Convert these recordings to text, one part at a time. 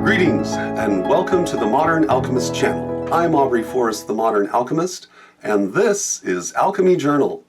Greetings and welcome to the Modern Alchemist channel. I'm Aubrey Forrest, the Modern Alchemist, and this is Alchemy Journal.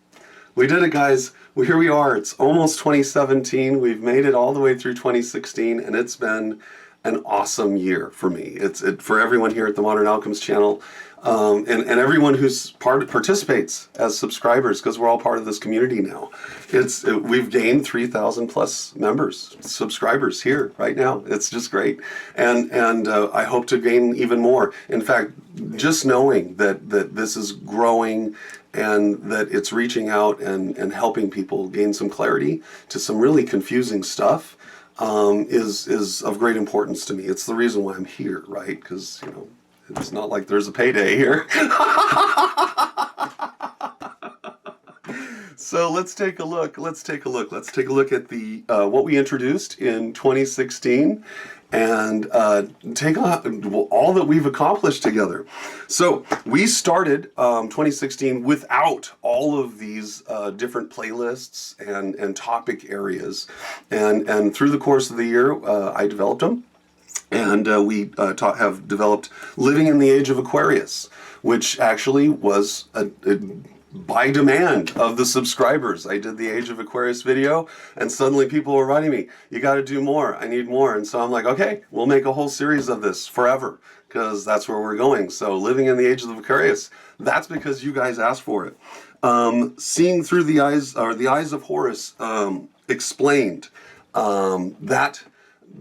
We did it, guys. Well, here we are. It's almost 2017. We've made it all the way through 2016, and it's been an awesome year for me. For everyone here at the Modern Alchemist channel, and everyone who's participates as subscribers, because we're all part of this community now. We've gained 3,000 plus members, subscribers here right now. It's just great, and I hope to gain even more. In fact, just knowing that this is growing and that it's reaching out and helping people gain some clarity to some really confusing stuff is of great importance to me. It's the reason why I'm here, right? Because, you know, it's not like there's a payday here. So let's take a look. Let's take a look at the what we introduced in 2016 and take all that we've accomplished together. So we started 2016 without all of these different playlists and topic areas, and through the course of the year I developed them. And we have developed Living in the Age of Aquarius, which actually was by demand of the subscribers. I did the Age of Aquarius video, and suddenly people were writing me, you got to do more, I need more. And so I'm like, okay, we'll make a whole series of this forever, because that's where we're going. So Living in the Age of Aquarius, that's because you guys asked for it. Seeing Through the Eyes, or The Eyes of Horus, explained that.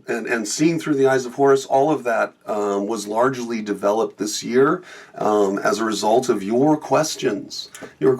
And Seeing Through the Eyes of Horus, all of that was largely developed this year as a result of your questions. You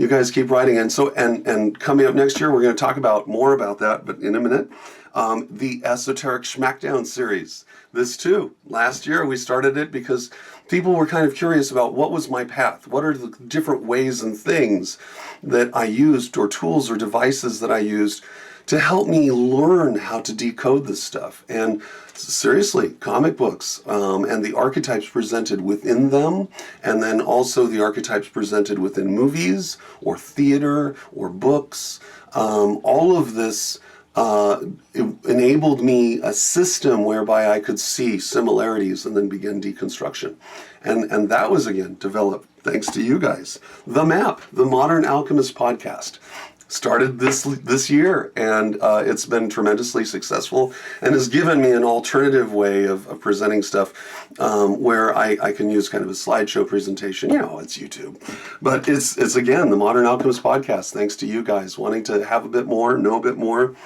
guys keep writing, and coming up next year, we're going to talk about more about that, but in a minute. The Esoteric Schmackdown series. This too, last year we started it because people were kind of curious about what was my path. What are the different ways and things that I used, or tools or devices that I used to help me learn how to decode this stuff. And seriously, comic books and the archetypes presented within them, and then also the archetypes presented within movies or theater or books. All of this enabled me a system whereby I could see similarities and then begin deconstruction. And that was, again, developed thanks to you guys. The MAP, the Modern Alchemist podcast, started this year, and it's been tremendously successful and has given me an alternative way of presenting stuff where I can use kind of a slideshow presentation. You know, it's YouTube. But it's again, the Modern Alchemist podcast, thanks to you guys wanting to have a bit more, know a bit more.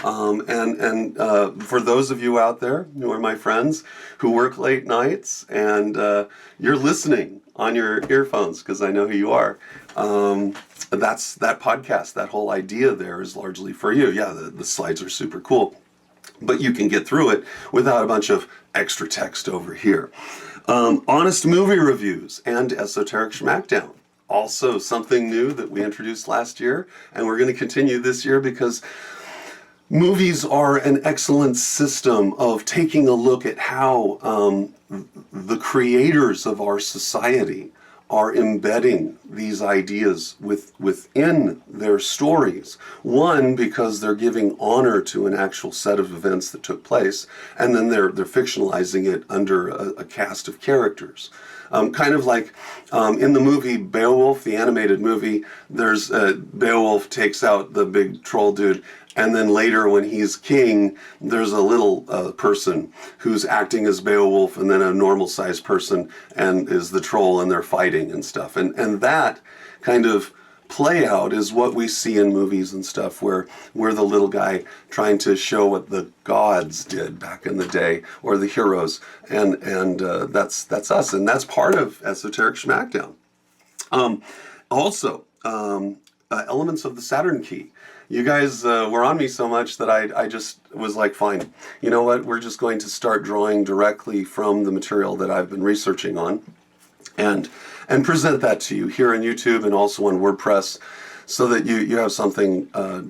And for those of you out there who are my friends who work late nights and you're listening on your earphones, because I know who you are, that's that podcast, that whole idea there is largely for you. Yeah, the slides are super cool, but you can get through it without a bunch of extra text over here. Honest movie reviews and Esoteric Schmackdown. Also something new that we introduced last year, and we're going to continue this year because movies are an excellent system of taking a look at how the creators of our society are embedding these ideas within their stories. One, because they're giving honor to an actual set of events that took place, and then they're fictionalizing it under a cast of characters. Kind of like in the movie Beowulf, the animated movie, there's Beowulf takes out the big troll dude, and then later when he's king, there's a little person who's acting as Beowulf, and then a normal sized person and is the troll, and they're fighting and stuff. And that kind of play out is what we see in movies and stuff, where we're the little guy trying to show what the gods did back in the day, or the heroes, and that's us, and that's part of Esoteric Schmackdown. Also, elements of the Saturn key. You guys were on me so much that I just was like, fine, you know what, we're just going to start drawing directly from the material that I've been researching on, and present that to you here on YouTube and also on WordPress, so that you have something a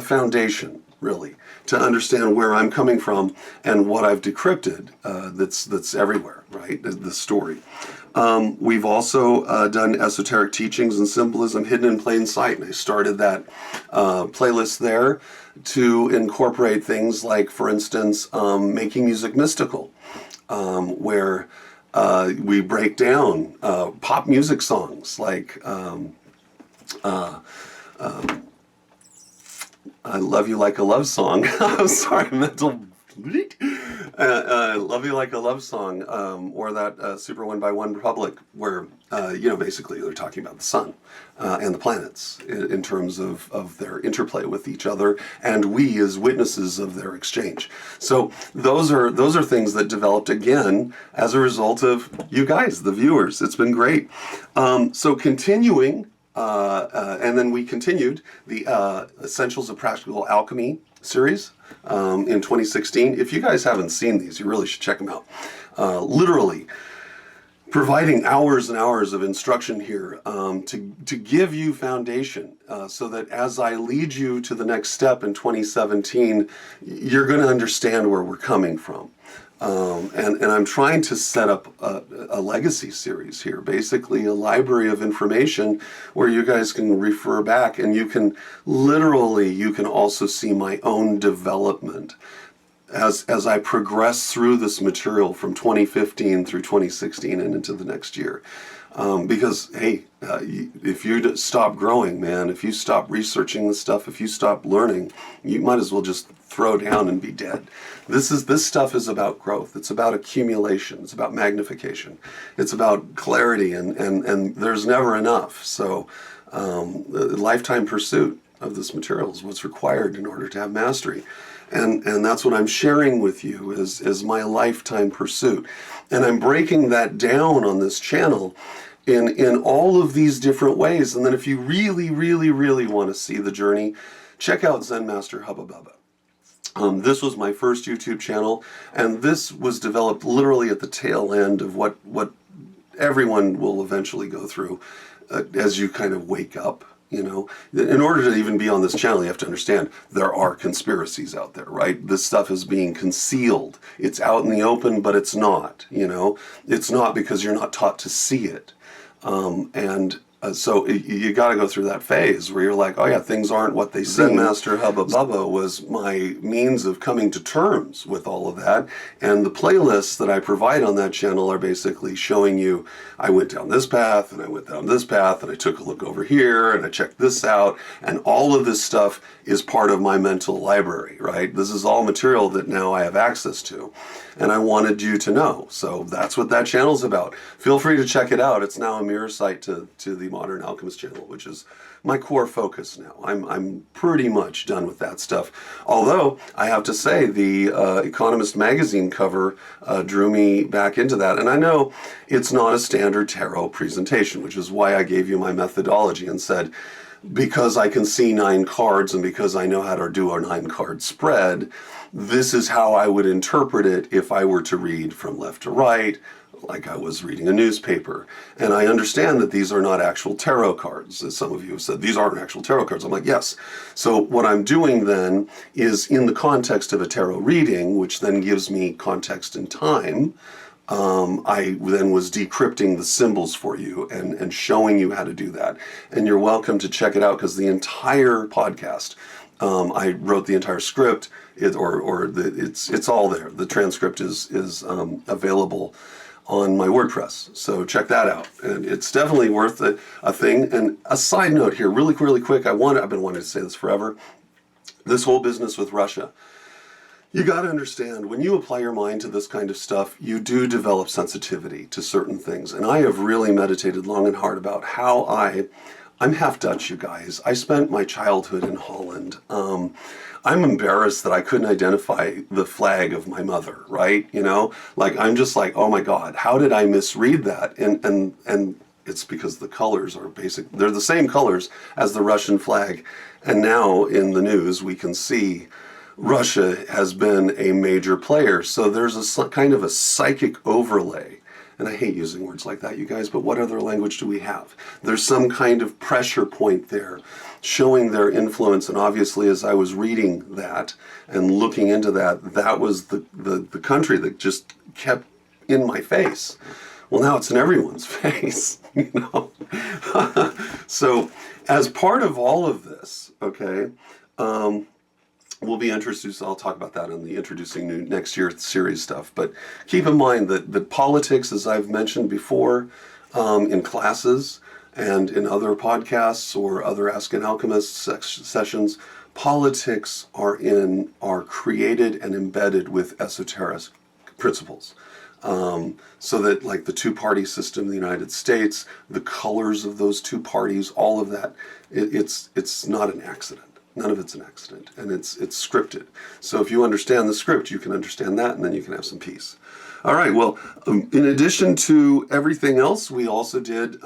foundation really, to understand where I'm coming from and what I've decrypted that's everywhere, right? The story. We've also done esoteric teachings and symbolism hidden in plain sight, and I started that playlist there to incorporate things like, for instance, making music mystical, where we break down pop music songs like I Love You Like a Love Song. I'm sorry, mental. Love You Like a Love Song, or that Super One by One Republic, where, basically they're talking about the sun and the planets in terms of their interplay with each other, and we as witnesses of their exchange. So those are things that developed again as a result of you guys, the viewers. It's been great. So continuing, and then we continued the Essentials of Practical Alchemy series in 2016. If you guys haven't seen these, you really should check them out. Literally providing hours and hours of instruction here to give you foundation so that as I lead you to the next step in 2017, you're going to understand where we're coming from. And I'm trying to set up a legacy series here, basically a library of information where you guys can refer back, and you can also see my own development as I progress through this material from 2015 through 2016 and into the next year. Because, hey, if you stop growing, man, if you stop researching this stuff, if you stop learning, you might as well just throw down and be dead. This stuff is about growth. It's about accumulation. It's about magnification. It's about clarity, and there's never enough. So, the lifetime pursuit of this material is what's required in order to have mastery. And that's what I'm sharing with you is my lifetime pursuit. And I'm breaking that down on this channel in all of these different ways. And then if you really, really, really want to see the journey, check out Zen Master Hubba Bubba. This was my first YouTube channel, and this was developed literally at the tail end of what everyone will eventually go through as you kind of wake up. In order to even be on this channel, you have to understand there are conspiracies out there, right? This stuff is being concealed. It's out in the open, but it's not, It's not because you're not taught to see it. So you got to go through that phase where you're like, oh yeah, things aren't what they seem. Zen Master Hubba Bubba was my means of coming to terms with all of that. And the playlists that I provide on that channel are basically showing you, I went down this path, and I went down this path, and I took a look over here, and I checked this out. And all of this stuff is part of my mental library, right? This is all material that now I have access to. And I wanted you to know. So that's what that channel's about. Feel free to check it out. It's now a mirror site to the Modern Alchemist channel, which is my core focus now. I'm pretty much done with that stuff. Although, I have to say, the Economist magazine cover drew me back into that. And I know it's not a standard tarot presentation, which is why I gave you my methodology and said, because I can see 9 cards and because I know how to do a 9-card spread, this is how I would interpret it if I were to read from left to right, like I was reading a newspaper. And I understand that these are not actual tarot cards. As some of you have said, these aren't actual tarot cards. I'm like, yes. So what I'm doing then is in the context of a tarot reading, which then gives me context and time, I then was decrypting the symbols for you and showing you how to do that. And you're welcome to check it out, because the entire podcast, I wrote the entire script, it's all there. The transcript is available on my WordPress. So check that out. And it's definitely worth a thing. And a side note here, really, really quick, I've been wanting to say this forever. This whole business with Russia. You got to understand, when you apply your mind to this kind of stuff, you do develop sensitivity to certain things. And I have really meditated long and hard about how I'm half Dutch, you guys. I spent my childhood in Holland. I'm embarrassed that I couldn't identify the flag of my mother, right? I'm just like, oh my God, how did I misread that? And it's because the colors are they're the same colors as the Russian flag. And now in the news, we can see Russia has been a major player. So there's a kind of a psychic overlay and I hate using words like that, you guys, but what other language do we have? There's some kind of pressure point there showing their influence, and obviously as I was reading that and looking into that, that was the country that just kept in my face. Well, now it's in everyone's face, you know. So as part of all of this, okay, we'll be introduced, I'll talk about that in the introducing new next year series stuff, but keep in mind that politics, as I've mentioned before, in classes and in other podcasts or other Ask an Alchemist sessions, politics are created and embedded with esoteric principles. So that, like the two-party system in the United States, the colors of those two parties, all of that, it's not an accident. None of it's an accident, and it's scripted. So if you understand the script, you can understand that, and then you can have some peace. All right, well, in addition to everything else, we also did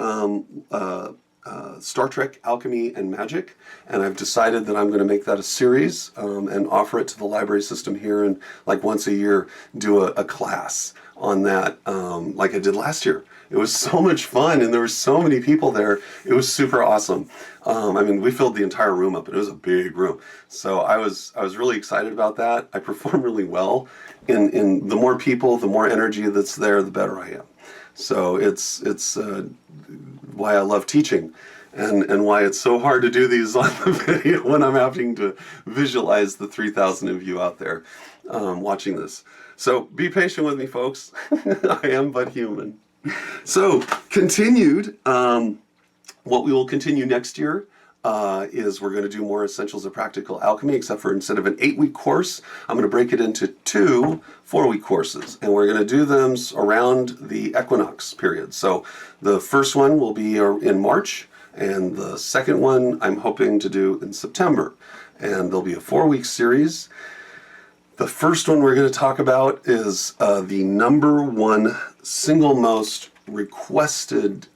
Star Trek, Alchemy, and Magic, and I've decided that I'm going to make that a series and offer it to the library system here, and like once a year do a class on that, like I did last year. It was so much fun, and there were so many people there. It was super awesome. I mean, we filled the entire room up, and it was a big room. So I was really excited about that. I performed really well. In the more people, the more energy that's there, the better I am. So it's why I love teaching, and why it's so hard to do these on the video when I'm having to visualize the 3,000 of you out there watching this. So be patient with me, folks. I am but human. So continued, what we will continue next year is we're going to do more Essentials of Practical Alchemy, except for instead of an 8-week course, I'm going to break it into 2 4-week courses, and we're going to do them around the equinox period. So the first one will be in March, and the second one I'm hoping to do in September, and there'll be a 4-week series. The first one we're going to talk about is the number one single most requested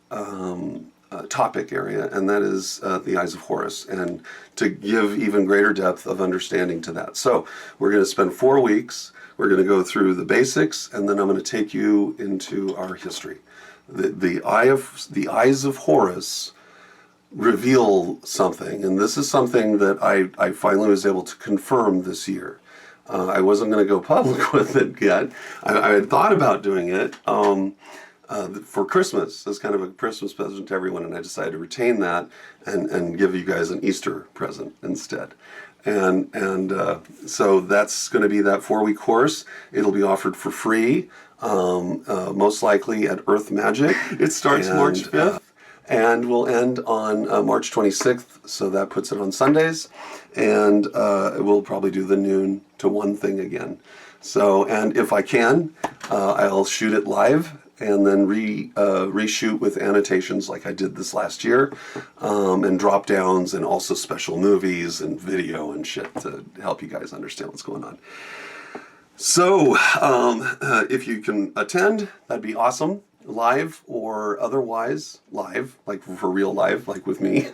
topic area, and that is the Eyes of Horus, and to give even greater depth of understanding to that. So we're going to spend 4 weeks. We're going to go through the basics, and then I'm going to take you into our history. The Eyes of Horus reveal something, and this is something that I finally was able to confirm this year. I wasn't going to go public with it yet. I had thought about doing it for Christmas as kind of a Christmas present to everyone, and I decided to retain that and give you guys an Easter present instead. And so that's going to be that 4-week course. It'll be offered for free, most likely at Earth Magic. It starts March 5th. And we'll end on March 26th, so that puts it on Sundays. And we'll probably do the noon to 1 thing again. So, and if I can, I'll shoot it live and then reshoot with annotations like I did this last year, and drop downs, and also special movies and video and shit to help you guys understand what's going on. So, if you can attend, that'd be awesome. Live or otherwise live, like for real live, like with me,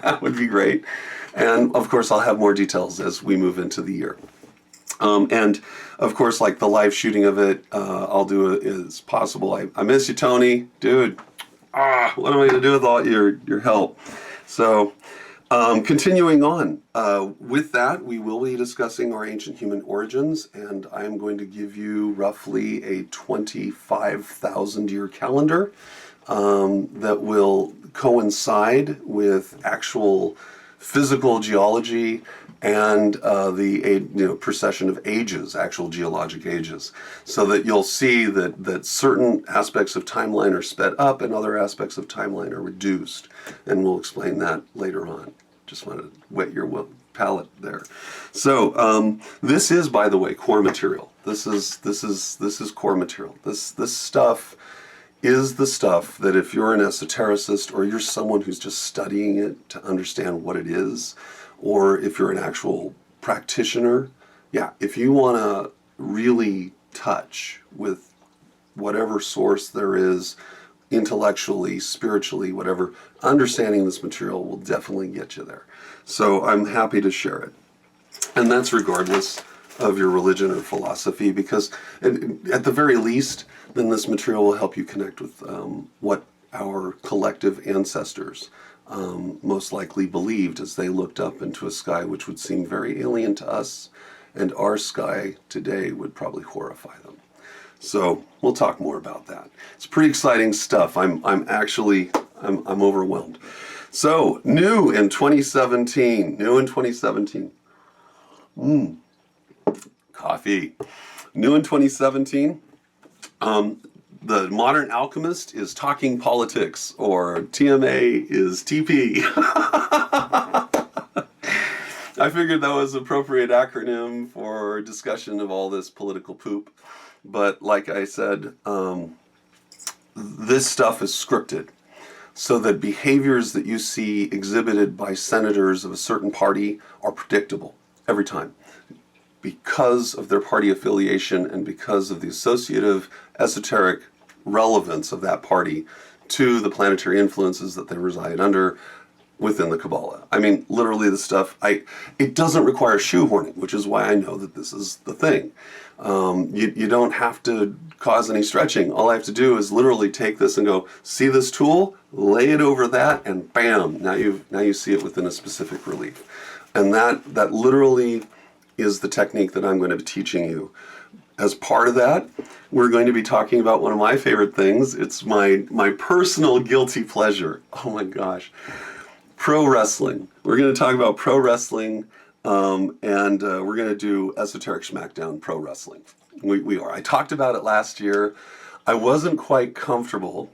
that would be great. And of course, I'll have more details as we move into the year. And of course, like the live shooting of it, I'll do it as possible. I miss you, Tony, dude. What am I going to do with all your help? So, continuing on, with that, we will be discussing our ancient human origins, and I am going to give you roughly a 25,000-year calendar that will coincide with actual physical geology and the precession of ages, actual geologic ages, so that you'll see that certain aspects of timeline are sped up and other aspects of timeline are reduced, and we'll explain that later on. Just want to whet your palate there. So this is, by the way, core material. This is core material. This stuff is the stuff that if you're an esotericist or you're someone who's just studying it to understand what it is, or if you're an actual practitioner, if you want to really touch with whatever source there is, intellectually, spiritually, whatever, understanding this material will definitely get you there. So I'm happy to share it. And that's regardless of your religion or philosophy, because at the very least, then this material will help you connect with what our collective ancestors most likely believed as they looked up into a sky which would seem very alien to us, and our sky today would probably horrify them. So we'll talk more about that. It's pretty exciting stuff. I'm overwhelmed. So new in 2017. Coffee. New in 2017. The modern alchemist is talking politics, or TMA is TP. I figured that was an appropriate acronym for discussion of all this political poop. But like I said, this stuff is scripted, so that behaviors that you see exhibited by senators of a certain party are predictable every time, because of their party affiliation and because of the associative esoteric relevance of that party to the planetary influences that they reside under within the Kabbalah. I mean, literally the stuff, it doesn't require shoehorning, which is why I know that this is the thing. You don't have to cause any stretching. All I have to do is literally take this and go, see this tool, lay it over that, and bam, now you see it within a specific relief. And that literally is the technique that I'm going to be teaching you. As part of that, we're going to be talking about one of my favorite things. It's my personal guilty pleasure. Oh my gosh. Pro wrestling. We're going to talk about pro wrestling, and we're going to do Esoteric Smackdown Pro Wrestling. We are. I talked about it last year. I wasn't quite comfortable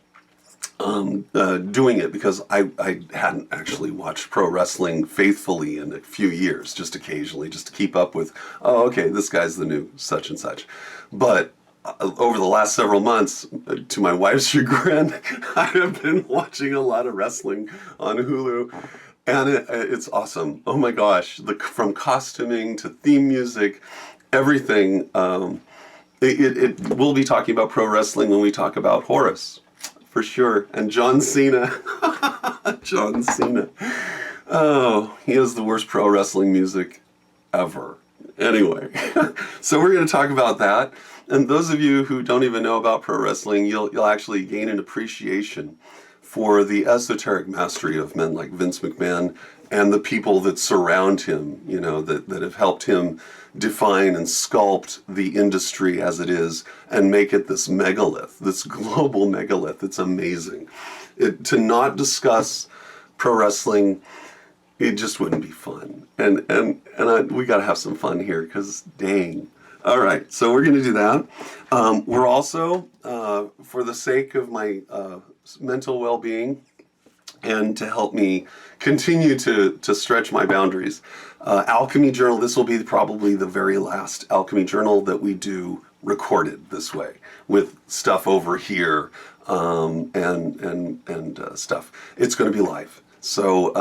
doing it because I hadn't actually watched pro wrestling faithfully in a few years, just occasionally, just to keep up with, oh, okay, this guy's the new such and such. But over the last several months, to my wife's chagrin, I have been watching a lot of wrestling on Hulu, and it's awesome. Oh my gosh, from costuming to theme music, everything. We'll be talking about pro wrestling when we talk about Horus, for sure, and John Cena. John Cena. Oh, he has the worst pro wrestling music ever. Anyway, so we're going to talk about that. And those of you who don't even know about pro wrestling, you'll actually gain an appreciation for the esoteric mastery of men like Vince McMahon and the people that surround him, you know, that have helped him define and sculpt the industry as it is and make it this megalith, this global megalith. It's amazing. To not discuss pro wrestling, it just wouldn't be fun. And we got to have some fun here, because dang. All right, so we're going to do that. We're also, for the sake of my mental well-being and to help me continue to stretch my boundaries, Alchemy Journal, this will be probably the very last Alchemy Journal that we do recorded this way, with stuff over here and stuff. It's going to be live. So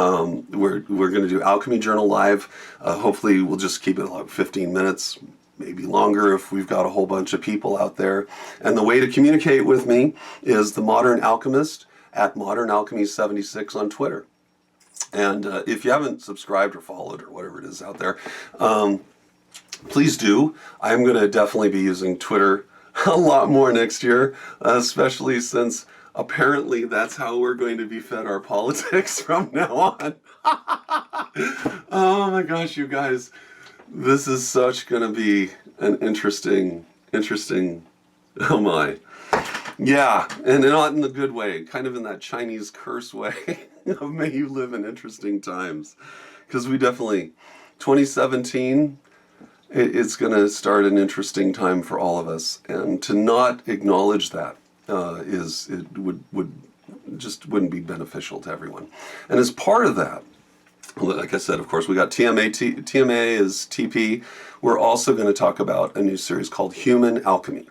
we're going to do Alchemy Journal live. Hopefully we'll just keep it like 15 minutes, maybe longer if we've got a whole bunch of people out there. And the way to communicate with me is the Modern Alchemist at Modern Alchemy 76 on Twitter. And if you haven't subscribed or followed or whatever it is out there, please do. I'm going to definitely be using Twitter a lot more next year, especially since apparently that's how we're going to be fed our politics from now on. Oh my gosh, you guys. This is such going to be an interesting, oh my. Yeah, and not in the good way, kind of in that Chinese curse way of may you live in interesting times. Because we definitely, 2017, it's going to start an interesting time for all of us. And to not acknowledge that wouldn't be beneficial to everyone. And as part of that, like I said, of course, we got TMA. TMA is TP. We're also going to talk about a new series called Human Alchemy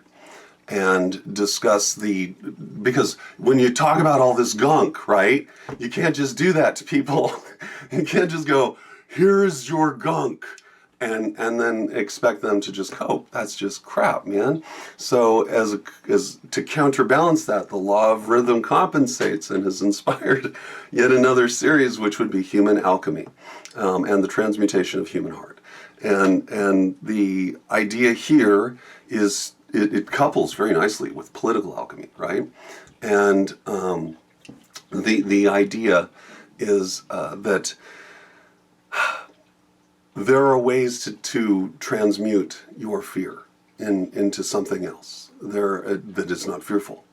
and discuss because when you talk about all this gunk, right, you can't just do that to people. You can't just go, here's your gunk, and then expect them to just cope. That's just crap, man. So as to counterbalance that, the law of rhythm compensates and has inspired yet another series, which would be Human Alchemy, and the transmutation of human heart. And the idea here is it couples very nicely with political alchemy, right? And the idea is that there are ways to transmute your fear into something else that is not fearful.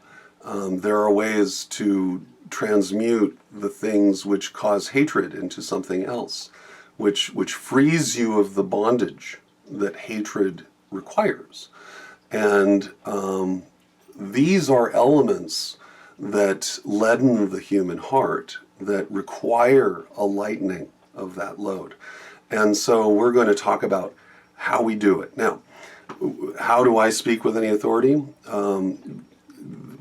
There are ways to transmute the things which cause hatred into something else, which frees you of the bondage that hatred requires. And these are elements that leaden the human heart, that require a lightening of that load. And so we're going to talk about how we do it. Now, how do I speak with any authority?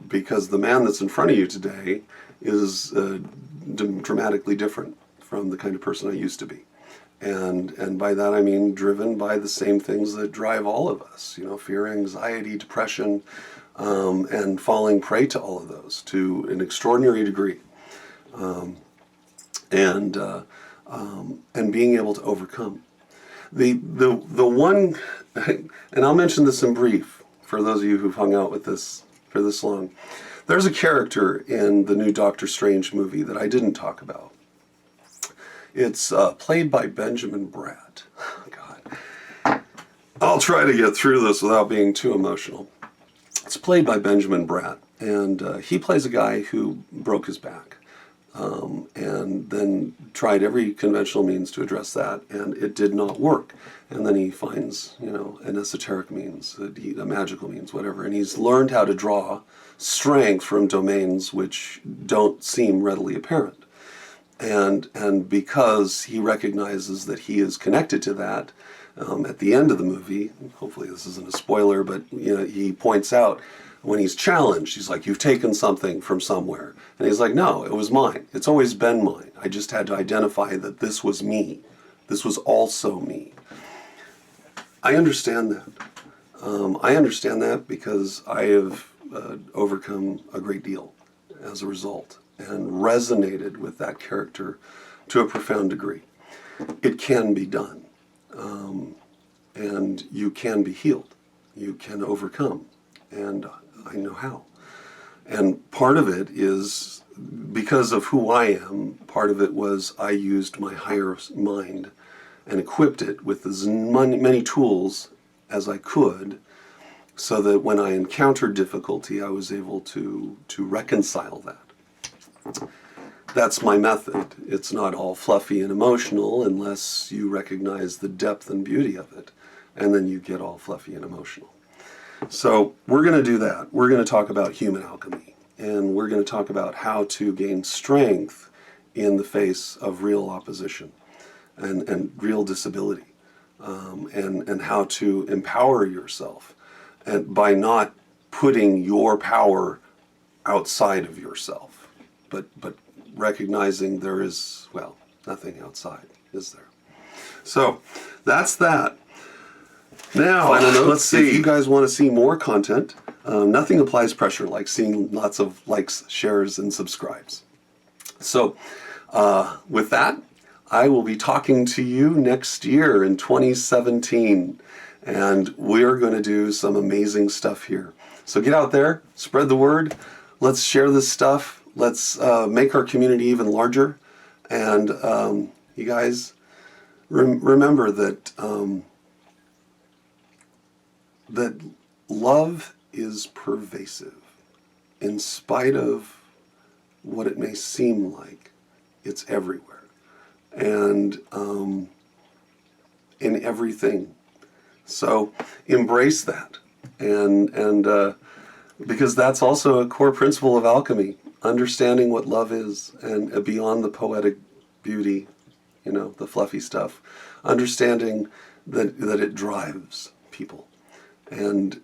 Because the man that's in front of you today is dramatically different from the kind of person I used to be. And by that I mean driven by the same things that drive all of us, fear, anxiety, depression, and falling prey to all of those to an extraordinary degree. And being able to overcome. The one, and I'll mention this in brief for those of you who've hung out with this for this long. There's a character in the new Doctor Strange movie that I didn't talk about. It's played by Benjamin Bratt. Oh, God. I'll try to get through this without being too emotional. It's played by Benjamin Bratt, and he plays a guy who broke his back. And then tried every conventional means to address that, and it did not work. And then he finds, an esoteric means, a magical means, whatever. And he's learned how to draw strength from domains which don't seem readily apparent. And because he recognizes that he is connected to that, at the end of the movie, hopefully this isn't a spoiler, but he points out, when he's challenged, he's like, you've taken something from somewhere. And he's like, no, it was mine. It's always been mine. I just had to identify that this was me. This was also me. I understand that. I understand that because I have overcome a great deal as a result and resonated with that character to a profound degree. It can be done. And you can be healed. You can overcome. And I know how. And part of it is because of who I am. Part of it was I used my higher mind and equipped it with as many tools as I could so that when I encountered difficulty, I was able to reconcile that. That's my method. It's not all fluffy and emotional unless you recognize the depth and beauty of it. And then you get all fluffy and emotional. So we're going to do that. We're going to talk about human alchemy, and we're going to talk about how to gain strength in the face of real opposition and real disability, and how to empower yourself and by not putting your power outside of yourself, but recognizing there is, nothing outside, is there? So that's that. Now, let's see. If you guys want to see more content, nothing applies pressure like seeing lots of likes, shares, and subscribes. So, with that, I will be talking to you next year in 2017, and we're going to do some amazing stuff here. So get out there, spread the word, let's share this stuff, let's make our community even larger, and you guys, remember that that love is pervasive. In spite of what it may seem like, it's everywhere. And in everything. So embrace that. And because that's also a core principle of alchemy, understanding what love is and beyond the poetic beauty, the fluffy stuff, understanding that it drives people. And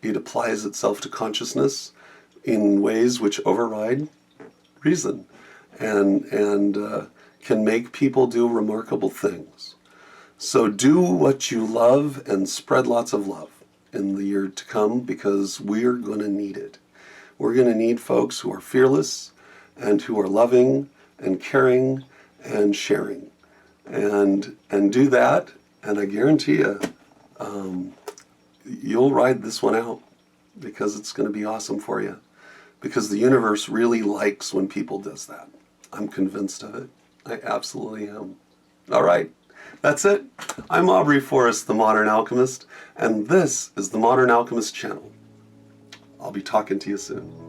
it applies itself to consciousness in ways which override reason and can make people do remarkable things. So do what you love and spread lots of love in the year to come, because we're going to need it. We're going to need folks who are fearless and who are loving and caring and sharing. and do that, and I guarantee you, you'll ride this one out, because it's going to be awesome for you. Because the universe really likes when people does that. I'm convinced of it. I absolutely am. All right, that's it. I'm Aubrey Forrest, the Modern Alchemist, and this is the Modern Alchemist channel. I'll be talking to you soon.